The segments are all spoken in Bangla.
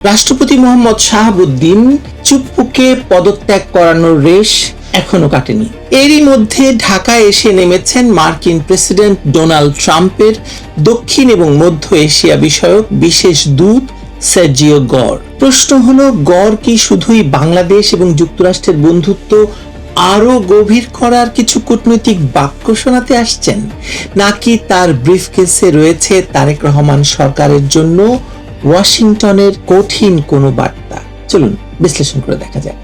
রাষ্ট্রপতি মোহাম্মদ শাহাবুদ্দিন চুপ্পুকে পদত্যাগ করানোর রেশ এখনো কাটেনি। এরই মধ্যে ঢাকায় এসে নেমেছেন মার্কিন প্রেসিডেন্ট ডোনাল্ড ট্রাম্পের দক্ষিণ এবং মধ্য এশিয়া বিষয়ক বিশেষ দূত সার্জিও গর। প্রশ্ন হলো, গর কি শুধুই বাংলাদেশ এবং যুক্তরাষ্ট্রের বন্ধুত্ব আরো গভীর করার কিছু কূটনৈতিক বাক্য শোনাতে আসছেন, নাকি তার ব্রিফকেসে রয়েছে তারেক রহমান সরকারের জন্য ওয়াশিংটনের কঠিন কোনো বার্তা? চলুন বিশ্লেষণ করে দেখা যাক।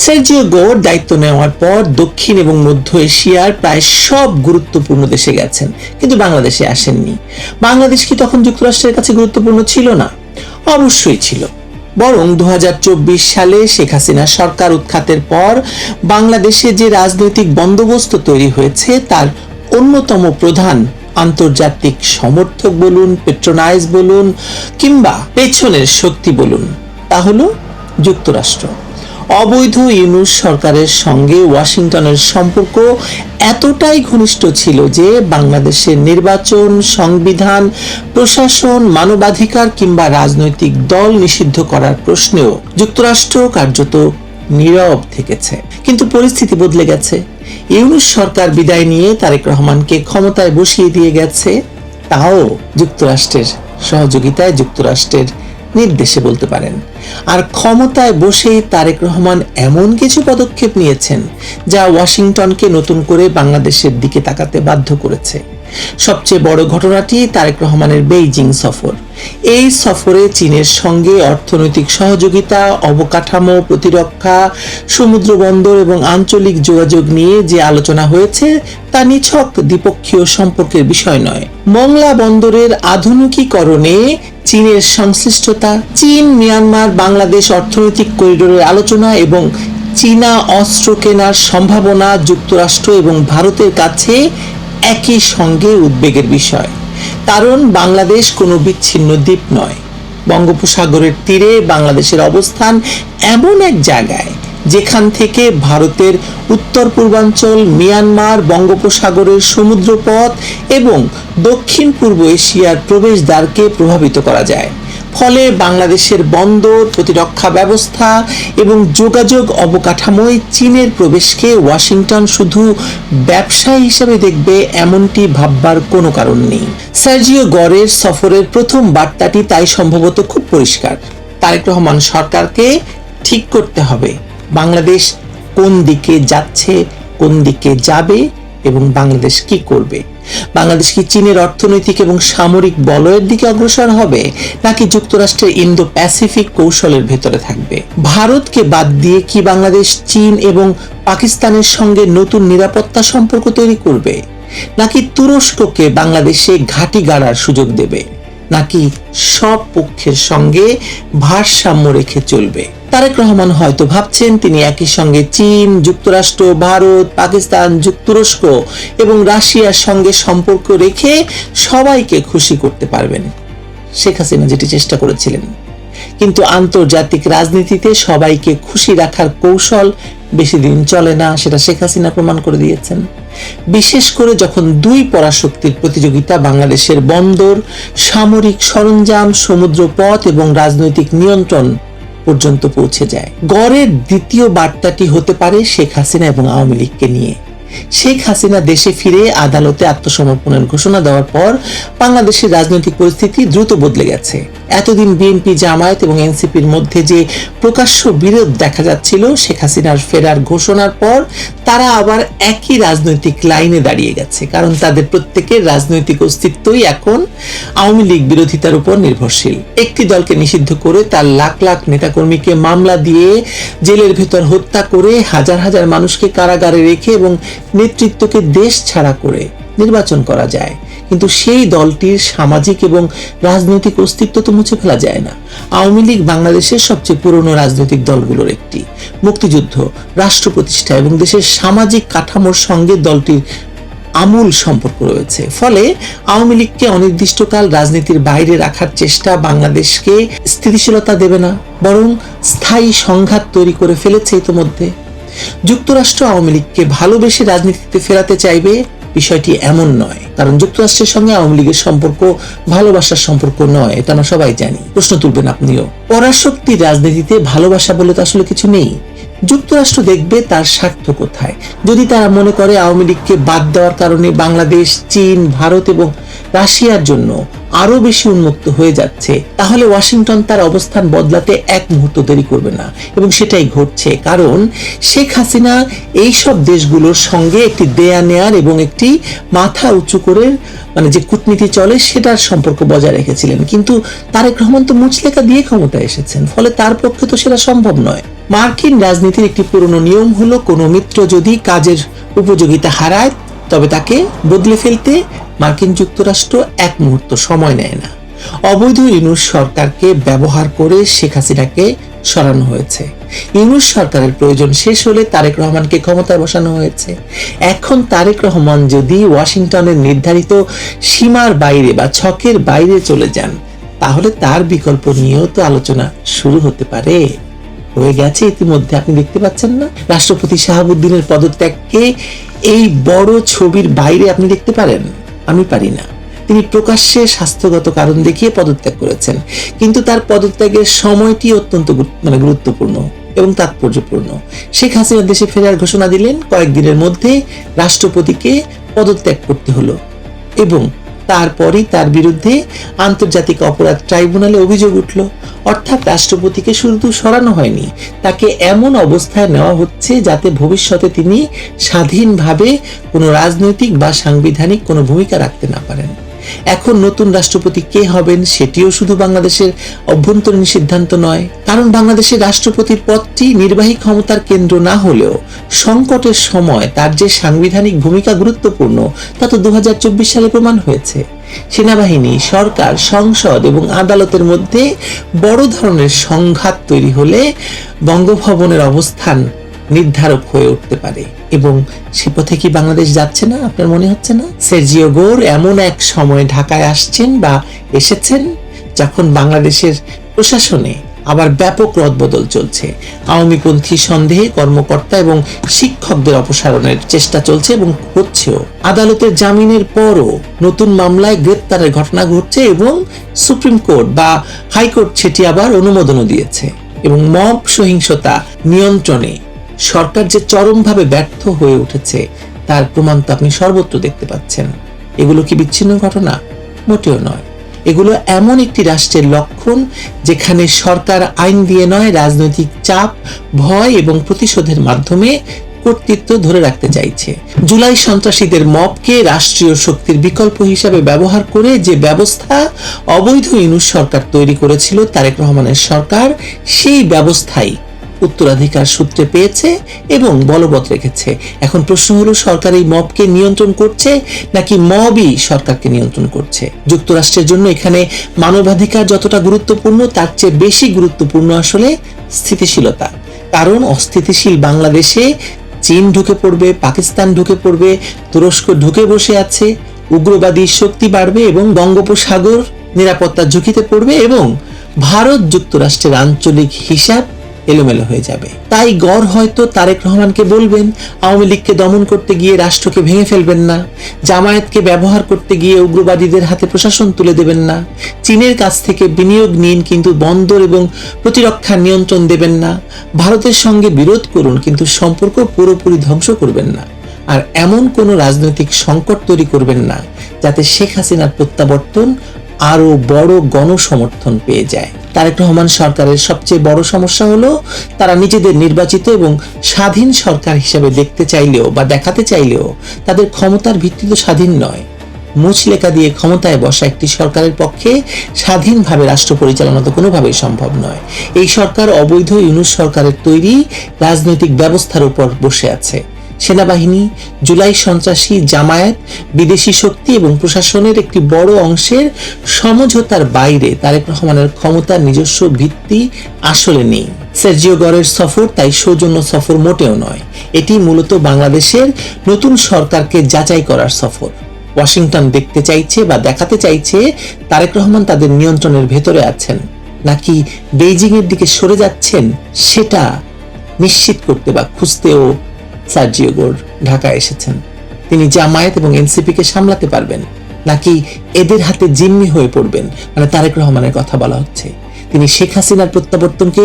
সার্জিও গোর দায়িত্ব নেওয়ার পর দক্ষিণ এবং মধ্য এশিয়ার প্রায় সব গুরুত্বপূর্ণ দেশে গেছেন, কিন্তু বাংলাদেশে আসেননি। বাংলাদেশ কি তখন যুক্তরাষ্ট্রের কাছে গুরুত্বপূর্ণ ছিল না? অবশ্যই ছিল। বরং 2024 সালে শেখ হাসিনা সরকার উৎখাতের পর বাংলাদেশে যে রাজনৈতিক বন্দোবস্ত তৈরি হয়েছে তার অন্যতম প্রধান আন্তর্জাতিক সমর্থক বলুন, পেট্রোনাইজ বলুন কিংবা পেছনের শক্তি বলুন, তা হলো যুক্তরাষ্ট্র। অবৈধ ইউনূস সরকারের সঙ্গে ওয়াশিংটনের সম্পর্ক এতটাই ঘনিষ্ঠ ছিল যে বাংলাদেশের নির্বাচন, সংবিধান, প্রশাসন, মানবাধিকার কিংবা রাজনৈতিক দল নিষিদ্ধ করার প্রশ্নেও যুক্তরাষ্ট্র কার্যত নীরব থেকেছে। কিন্তু পরিস্থিতি বদলে গেছে। ইউনূস সরকার বিদায় নিয়ে তারেক রহমানকে ক্ষমতায় বসিয়ে দিয়ে গেছে, তাও যুক্তরাষ্ট্রের সহযোগিতায়, যুক্তরাষ্ট্রের নির্দেশে বলতে পারেন। আর ক্ষমতায় বসেই তারেক রহমান এমন কিছু পদক্ষেপ নিয়েছেন যা ওয়াশিংটনকে নতুন করে বাংলাদেশের দিকে তাকাতে বাধ্য করেছে। সবচেয়ে বড় ঘটনাটি তারেক রহমানের বেইজিং সফর। এই সফরে চীনের সঙ্গে অর্থনৈতিক সহযোগিতা, অবকাঠামো, প্রতিরক্ষা, সমুদ্র বন্দর এবং আঞ্চলিক যোগাযোগ নিয়ে যে আলোচনা হয়েছে তা নিছক দ্বিপক্ষীয় সম্পর্কের বিষয় নয়। মংলা বন্দরের আধুনিকীকরণে চীনের সংশ্লিষ্টতা, চীন মিয়ানমার বাংলাদেশ অর্থনৈতিক করিডোরের আলোচনা এবং চীনা অস্ত্র কেনার সম্ভাবনা যুক্তরাষ্ট্র এবং ভারতের কাছে একই সঙ্গে উদ্বেগের বিষয়। কারণ বাংলাদেশ কোনো বিচ্ছিন্ন দ্বীপ নয়। বঙ্গোপসাগরের তীরে বাংলাদেশের অবস্থান এমন এক জায়গায় যেখান থেকে ভারতের উত্তর পূর্বাঞ্চল, মিয়ানমার, বঙ্গোপসাগরের সমুদ্রপথ এবং দক্ষিণ পূর্ব এশিয়ার প্রবেশদ্বারকে প্রভাবিত করা যায়। ফলে বাংলাদেশের বন্দর, প্রতিরক্ষা ব্যবস্থা এবং যোগাযোগ অবকাঠামোয় চীনের প্রবেশকে ওয়াশিংটন শুধু ব্যবসায়ী হিসেবে দেখবে এমনটি ভাববার কোনো কারণ নেই। সার্জিও গরের সফরের প্রথম বার্তাটি তাই সম্ভবত খুব পরিষ্কার। তারেক রহমান সরকারকে ঠিক করতে হবে বাংলাদেশ কোন দিকে যাচ্ছে, কোন দিকে যাবে এবং বাংলাদেশ কি করবে। বাংলাদেশ কি চীনের অর্থনৈতিক এবং সামরিক বলয়ের দিকে অগ্রসর হবে, নাকি যুক্তরাষ্ট্রের ইন্দো প্যাসিফিক কৌশলের ভেতরে থাকবে? ভারতকে বাদ দিয়ে কি বাংলাদেশ চীন এবং পাকিস্তানের সঙ্গে নতুন নিরাপত্তা সম্পর্ক তৈরি করবে, নাকি তুরস্ককে বাংলাদেশে ঘাঁটি গাড়ার সুযোগ দেবে, নাকি সব পক্ষের সঙ্গে ভারসাম্য রেখে চলবে? তারেক রহমান হয়তো ভাবছেন তিনি একই সঙ্গে চীন, যুক্তরাষ্ট্র, ভারত, পাকিস্তান, তুরস্ক এবং রাশিয়ার সঙ্গে সম্পর্ক রেখে সবাইকে খুশি করতে পারবেন। শেখ হাসিনা যেটি চেষ্টা করেছিলেন। কিন্তু আন্তর্জাতিক রাজনীতিতে সবাইকে খুশি রাখার কৌশল বেশি দিন চলে না, সেটা শেখ হাসিনা প্রমাণ করে দিয়েছেন। বিশেষ করে যখন দুই পরাশক্তির প্রতিযোগিতা বাংলাদেশের বন্দর, সামরিক সরঞ্জাম, সমুদ্রপথ এবং রাজনৈতিক নিয়ন্ত্রণ পর্যন্ত পৌঁছে যায়। গড়ের দ্বিতীয় বার্তাটি হতে পারে শেখ হাসিনা এবং আওয়ামী লীগকে নিয়ে। শেখ হাসিনা দেশে ফিরে আদালতে আত্মসমর্পণের ঘোষণা দেওয়ার পর বাংলাদেশের রাজনৈতিক পরিস্থিতি দ্রুত বদলে গেছে। এতদিন বিএনপি, জামায়াত এবং এনসিপির মধ্যে যে প্রকাশ্য বিরোধ দেখা যাচ্ছিল, শেখ হাসিনার ফেরার ঘোষণার পর তারা আবার একই রাজনৈতিক লাইনে দাঁড়িয়ে গেছে। কারণ তাদের প্রত্যেকের রাজনৈতিক অস্তিত্বই এখন আওয়ামী লীগ বিরোধিতার উপর নির্ভরশীল। একটি দলকে নিষিদ্ধ করে তার লাখ লাখ নেতাকর্মীকে মামলা দিয়ে জেলের ভেতর হত্যা করে হাজার হাজার মানুষকে কারাগারে রেখে এবং নেতৃত্বকে দেশ ছাড়া করে নির্বাচন করা যায়, কিন্তু সেই দলটির সামাজিক এবং রাজনৈতিক অস্তিত্ব তো মুছে ফেলা যায় না। আওয়ামী লীগ বাংলাদেশের সবচেয়ে পুরনো রাজনৈতিক দলগুলোর একটি। মুক্তিযুদ্ধ, রাষ্ট্র প্রতিষ্ঠা এবং দেশের সামাজিক কাঠামোর সঙ্গে দলটির আমূল সম্পর্ক রয়েছে। ফলে আওয়ামী লীগকে অনির্দিষ্টকাল রাজনীতির বাইরে রাখার চেষ্টা বাংলাদেশকে স্থিতিশীলতা দেবে না, বরং স্থায়ী সংঘাত তৈরি করে ফেলেছে ইতোমধ্যে। যুক্তরাষ্ট্র আওয়ামী লীগকে ভালোবেসে রাজনীতিতে ফেরাতে চাইবে, বিষয়টি এমন নয়। কারণ যুক্তরাষ্ট্রের সঙ্গে আওয়ামী লীগের সম্পর্ক ভালোবাসার সম্পর্ক নয়, এটা আমরা সবাই জানি। প্রশ্ন তুলবেন আপনিও। পরাশক্তির রাজনীতিতে ভালোবাসা বলে তো আসলে কিছু নেই। যুক্তরাষ্ট্র দেখবে তার স্বার্থ কোথায়। যদি তারা মনে করে আওয়ামী লীগকে বাদ দেওয়ার কারণে বাংলাদেশ, চীন, ভারত এবং রাশিয়ার জন্য আরো বেশি উন্মুক্ত হয়ে যাচ্ছে, তাহলে ওয়াশিংটন তার অবস্থান বদলাতে এক মুহূর্ত দেরি করবে না, এবং সেটাই ঘটছে। কারণ শেখ হাসিনা এইসব দেশগুলোর সঙ্গে একটি দেয়া নেয়ার এবং একটি মাথা উঁচু করে যে কূটনীতি চলে সেটার সম্পর্ক বজায় রেখেছিলেন। কিন্তু তারেক রহমান তো মুচলেকা দিয়ে ক্ষমতায় এসেছেন, ফলে তার পক্ষে তো সেটা সম্ভব নয়। মার্কিন রাজনীতির একটি পুরনো নিয়ম হলো, কোনো মিত্র যদি কাজের উপযোগিতা হারায় তবে তাকে বদলে ফেলতে মার্কিন যুক্তরাষ্ট্র এক মুহূর্ত সময় নেয় না। অবৈধ ইউনূস সরকারকে ব্যবহার করে শেখ হাসিনাকে সরানো হয়েছে। ইউনূস সরকারের প্রয়োজন শেষ হলে তারেক রহমানকে ক্ষমতায় বসানো হয়েছে। এখন তারেক রহমান যদি ওয়াশিংটনের নির্ধারিত সীমার বাইরে বা ছকের বাইরে চলে যান, তাহলে তার বিকল্প নিয়েও তো আলোচনা শুরু হতে পারে। হয়ে গেছে ইতিমধ্যে, আপনি দেখতে পাচ্ছেন না? রাষ্ট্রপতি শাহাবুদ্দিনের পদত্যাগকে এই বড় ছবির বাইরে আপনি দেখতে পারেন? আমি পারি না। তিনি প্রকাশ্যে স্বাস্থ্যগত কারণ দেখিয়ে পদত্যাগ করেছেন, কিন্তু তার পদত্যাগের সময়টি অত্যন্ত গুরুত্বপূর্ণ এবং তাৎপর্যপূর্ণ। শেখ হাসিনা দেশে ফেরার ঘোষণা দিলেন, কয়েকদিনের মধ্যে রাষ্ট্রপতিকে পদত্যাগ করতে হলো, এবং তারপরই তার বিরুদ্ধে আন্তর্জাতিক অপরাধ ট্রাইব্যুনালে অভিযোগ উঠল। অর্থাৎ রাষ্ট্রপতিকে শুধু সরানো হয়নি, তাকে এমন অবস্থায় নেওয়া হচ্ছে যাতে ভবিষ্যতে তিনি স্বাধীনভাবে কোনো রাজনৈতিক বা সাংবিধানিক কোনো ভূমিকা রাখতে না পারেন। এখন নতুন রাষ্ট্রপতি কে হবেন সেটিও শুধু বাংলাদেশের অভ্যন্তরীণ সিদ্ধান্ত নয়, কারণ বাংলাদেশের রাষ্ট্রপতির পদটি নির্বাহী ক্ষমতার কেন্দ্র না হলেও সংকটের সময় তার যে সাংবিধানিক ভূমিকা গুরুত্বপূর্ণ তা তো 2024 সালে প্রমাণ হয়েছে। সেনাবাহিনী, সরকার, সংসদ এবং আদালতের মধ্যে বড় ধরনের সংঘাত তৈরি হলে বঙ্গভবনের অবস্থান নির্ধারক হয়ে উঠতে পারে, এবং সে পথে কি বাংলাদেশ যাচ্ছে না? আপনার মনে হচ্ছে না? সের্জিও গোর এমন এক সময় ঢাকায় আসছেন বা এসেছেন যখন বাংলাদেশের প্রশাসনে আবার ব্যাপক রদবদল চলছে। আওয়ামীপন্থী সন্দেহে কর্মকর্তা এবং শিক্ষকদের অপসারণের চেষ্টা চলছে এবং হচ্ছেও। আদালতের জামিনের পরও নতুন মামলায় গ্রেপ্তারের ঘটনা ঘটছে, এবং সুপ্রিম কোর্ট বা হাইকোর্ট সেটি আবার অনুমোদনও দিয়েছে। এবং মব সহিংসতা নিয়ন্ত্রণে সরকার যে চরমভাবে ব্যর্থ হয়ে উঠেছে তার প্রমাণ তো আপনি সর্বত্র দেখতে পাচ্ছেন। এগুলো কি বিচ্ছিন্ন ঘটনা? মোটেও নয়। এগুলো এমন একটি রাষ্ট্রের লক্ষণ যেখানে সরকার আইন দিয়ে নয়, রাজনৈতিক চাপ, ভয় এবং প্রতিশোধের মাধ্যমে কর্তৃত্ব ধরে রাখতে চাইছে। জুলাই সন্ত্রাসীদের মবকে রাষ্ট্রীয় শক্তির বিকল্প হিসাবে ব্যবহার করে যে ব্যবস্থা অবৈধ ইউনূস সরকার তৈরি করেছিল তারেক রহমানের সরকার, সেই ব্যবস্থাই উত্তরাধিকার সূত্রে পেয়েছে এবং বলবৎ রেখেছে। এখন প্রশ্ন হলো, সরকার এই মবকে নিয়ন্ত্রণ করছে নাকি মবই সরকারকে নিয়ন্ত্রণ করছে? যুক্তরাষ্ট্রের জন্য এখানে মানবাধিকার যতটা গুরুত্বপূর্ণ, তার চেয়ে বেশি গুরুত্বপূর্ণ আসলে স্থিতিশীলতা। কারণ অস্থিতিশীল বাংলাদেশে চীন ঢুকে পড়বে, পাকিস্তান ঢুকে পড়বে, তুরস্ক ঢুকে বসে আছে, উগ্রবাদী শক্তি বাড়বে এবং বঙ্গোপসাগর নিরাপত্তার ঝুঁকিতে পড়বে, এবং ভারত যুক্তরাষ্ট্রের আঞ্চলিক হিসাব এলোমেলো হয়ে যাবে। তাই গড় হয়তো তারেক রহমানকে বলবেন, আওয়ামী লীগকে দমন করতে গিয়ে রাষ্ট্রকে ভেঙে ফেলবেন না, জামায়াতকে ব্যবহার করতে গিয়ে উগ্রবাদীদের হাতে প্রশাসন তুলে দেবেন না, চীনের কাছ থেকে বিনিয়োগ নিন কিন্তু বন্দর এবং প্রতিরক্ষা নিয়ন্ত্রণ দেবেন না, ভারতের সঙ্গে বিরোধ করুন কিন্তু সম্পর্ক পুরোপুরি ধ্বংস করবেন না, আর এমন কোনো রাজনৈতিক সংকট তৈরি করবেন না যাতে শেখ হাসিনার প্রত্যাবর্তন আরো বড় গণসমর্থন পেয়ে যায়। তারেক রহমান সরকারের সবচেয়ে বড় সমস্যা হলো, তারা নিজেদের নির্বাচিত এবং স্বাধীন সরকার হিসেবে দেখতে চাইলেও বা দেখাতে চাইলেও তাদের ক্ষমতার ভিত্তি তো স্বাধীন নয়। মুচলেকা দিয়ে ক্ষমতায় বসা একটি সরকারের পক্ষে স্বাধীনভাবে রাষ্ট্র পরিচালনা তো কোনোভাবেই সম্ভব নয়। এই সরকার অবৈধ ইউনূস সরকারের তৈরি রাজনৈতিক ব্যবস্থার উপর বসে আছে। সেনাবাহিনী, জুলাই সন্ত্রাসী, জামায়াত, বিদেশি শক্তি এবং প্রশাসনের একটি বড় অংশের সমঝোতার বাইরে তারেক রহমানের ক্ষমতার নিজস্ব ভিত্তি আসলে নেই। সের্জিও গোরের সফর তাই সৌজন্য সফর মোটেও নয়। এটি মূলত বাংলাদেশের নতুন সরকারকে যাচাই করার সফর। ওয়াশিংটন দেখতে চাইছে বা দেখাতে চাইছে তারেক রহমান তাদের নিয়ন্ত্রণের ভেতরে আছেন নাকি বেইজিং এর দিকে সরে যাচ্ছেন, সেটা নিশ্চিত করতে বা খুঁজতেও সার্জিও গোর ঢাকায় এসেছেন। তিনি জামায়াত এবং এনসিপিকে সামলাতে পারবেন নাকি এদের হাতে জিম্মি হয়ে পড়বেন, মানে তারেক রহমানের কথা বলা হচ্ছে। তিনি শেখ হাসিনার প্রত্যাবর্তনকে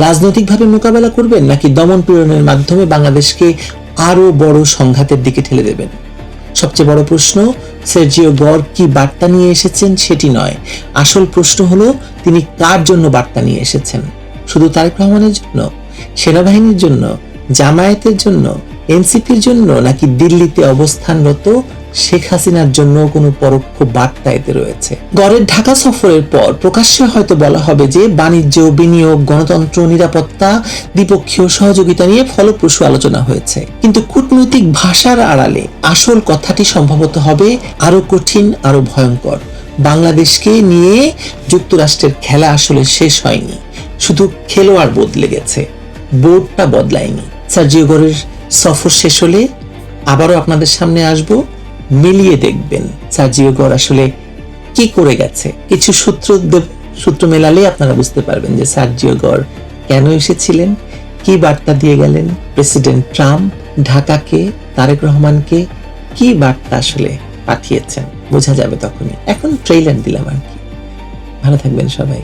রাজনৈতিকভাবে মোকাবেলা করবেন নাকি দমন পীড়নের মাধ্যমে বাংলাদেশকে আরো বড় সংঘাতের দিকে ঠেলে দেবেন। সবচেয়ে বড় প্রশ্ন, সার্জিও গোর কি বার্তা নিয়ে এসেছেন সেটি নয়, আসল প্রশ্ন হলো তিনি কার জন্য বার্তা নিয়ে এসেছেন। শুধু তারেক রহমানের জন্য, সেনাবাহিনীর জন্য, জামায়াতের জন্য, এনসিপির জন্য, নাকি দিল্লিতে অবস্থানরত শেখ হাসিনার জন্য কোনো পরোক্ষ বার্তা এতে রয়েছে। গড়ের ঢাকা সফরের পর প্রকাশ্যে হয়তো বলা হবে যে বাণিজ্য, বিনিয়োগ, গণতন্ত্র, নিরাপত্তা, দ্বিপক্ষীয় সহযোগিতা নিয়ে ফলপ্রসূ আলোচনা হয়েছে, কিন্তু কূটনৈতিক ভাষার আড়ালে আসল কথাটি সম্ভবত হবে আরো কঠিন, আরো ভয়ঙ্কর। বাংলাদেশকে নিয়ে যুক্তরাষ্ট্রের খেলা আসলে শেষ হয়নি, শুধু খেলোয়াড় বদলে গেছে, বোর্ডটা বদলায়নি। সার্জিও গোরের সফর শেষ হলে আবারও আপনাদের সামনে আসব, মিলিয়ে দেখবেন সার্জিও গোর আসলে কি করে গেছে। কিছু সূত্র মেলালে আপনারা বুঝতে পারবেন যে সার্জিও গোর কেন এসেছিলেন, কি বার্তা দিয়ে গেলেন প্রেসিডেন্ট ট্রাম্প ঢাকাকে, তারেক রহমানকে কি বার্তা আসলে পাঠিয়েছেন, বোঝা যাবে তখনই। এখন ট্রেইলার দিলাম আর কি। ভালো থাকবেন সবাই।